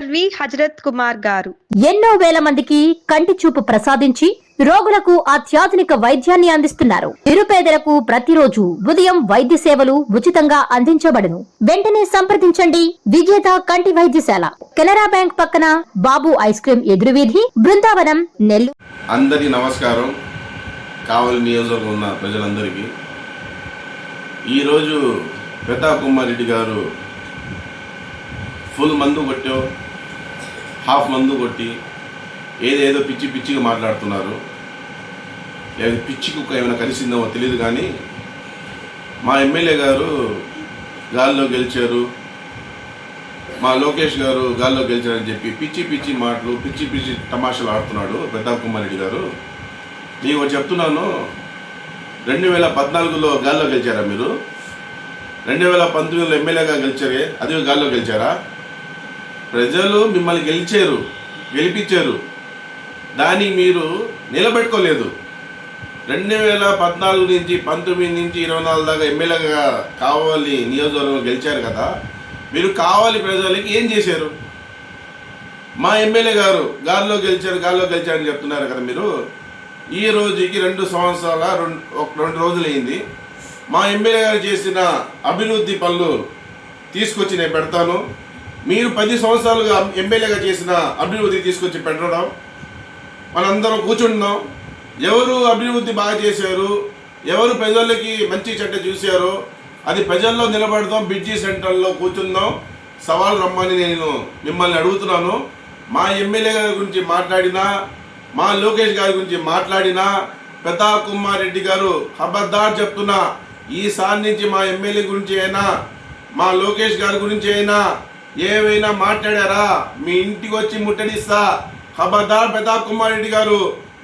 LV Hazrat Kumar గారు ఎన్నో వేల మందికి కంటి చూపు ప్రసాదించి రోగులకు అత్యాధునిక వైద్యాన్ని అందిస్తున్నారు. నిరుపేదలకు ప్రతిరోజు ఉదయం వైద్య సేవలు ఉచితంగా అందించబడును. వెంటనే సంప్రదించండి. విజేత కంటి వైద్యశాల, కెనరా బ్యాంక్ పక్కన, బాబు ఐస్ క్రీమ్ ఎదురువీధి, బృందావనం, నెల్లూరు. అందరికీ నమస్కారం. కావలి నియోజకవర్గంలో ఉన్న ప్రజలందరికీ ఈరోజు ప్రతాప్ కుమార్ రెడ్డి గారు ఫుల్ మందు కొట్టో హాఫ్ మందు కొట్టి ఏదేదో పిచ్చి పిచ్చిగా మాట్లాడుతున్నారు. పిచ్చి కుక్క ఏమైనా కలిసిందో తెలియదు, కానీ మా ఎమ్మెల్యే గారు గాల్లో గెలిచారు, మా లోకేష్ గారు గాల్లో గెలిచారని చెప్పి పిచ్చి పిచ్చి మాటలు, పిచ్చి పిచ్చి తమాషాలు ఆడుతున్నాడు ప్రతాప్ కుమార్ రెడ్డి గారు. మీకు చెప్తున్నాను, 2014లో గాల్లో గెలిచారా మీరు? 2019లో ఎమ్మెల్యేగా గెలిచారే, అది గాల్లో గెలిచారా? ప్రజలు మిమ్మల్ని గెలిపించారు, దాన్ని మీరు నిలబెట్టుకోలేదు. 2014 నుంచి 19 నుంచి 24 దాకా ఎమ్మెల్యేగా కావాలి నియోజకవర్గంలో గెలిచారు కదా. మీరు కావాలి ప్రజలకి ఏం చేశారు? మా ఎమ్మెల్యే గారు గాల్లో గెలిచారని చెప్తున్నారు కదా మీరు. ఈ రోజుకి 2 సంవత్సరాల 2 రోజులు అయింది. మా ఎమ్మెల్యే గారు చేసిన అభివృద్ధి పనులు తీసుకొచ్చి నేను పెడతాను. మీరు 10 సంవత్సరాలుగా ఎమ్మెల్యేగా చేసిన అభివృద్ధి తీసుకొచ్చి పెట్టడం, మనందరం కూర్చుంటున్నాం. ఎవరు అభివృద్ధి బాగా చేశారు, ఎవరు ప్రజలకి మంచి చెడ్డ చూశారో అది ప్రజల్లో నిలబడదాం. బిడ్జీ సెంటర్లో కూర్చుందాం, సవాల్ రమ్మని నేను మిమ్మల్ని అడుగుతున్నాను. మా ఎమ్మెల్యే గారి గురించి మాట్లాడినా, మా లోకేష్ గారి గురించి మాట్లాడినా, ప్రతాప్ కుమార్ రెడ్డి గారు ఖబర్దార్ చెప్తున్నా, ఈసారి నుంచి మా ఎమ్మెల్యే గురించి అయినా, మా లోకేష్ గారి గురించి అయినా ఏవైనా మాట్లాడారా మీ ఇంటికి వచ్చి ముట్టడిస్తా. ఖబర్దార్ ప్రతాప్ కుమార్ రెడ్డి గారు,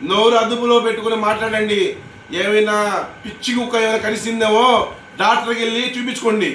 నోరు అదుపులో పెట్టుకుని మాట్లాడండి. ఏమైనా పిచ్చి కుక్క ఏమైనా కలిసిందేమో డాక్టర్కి వెళ్ళి చూపించుకోండి.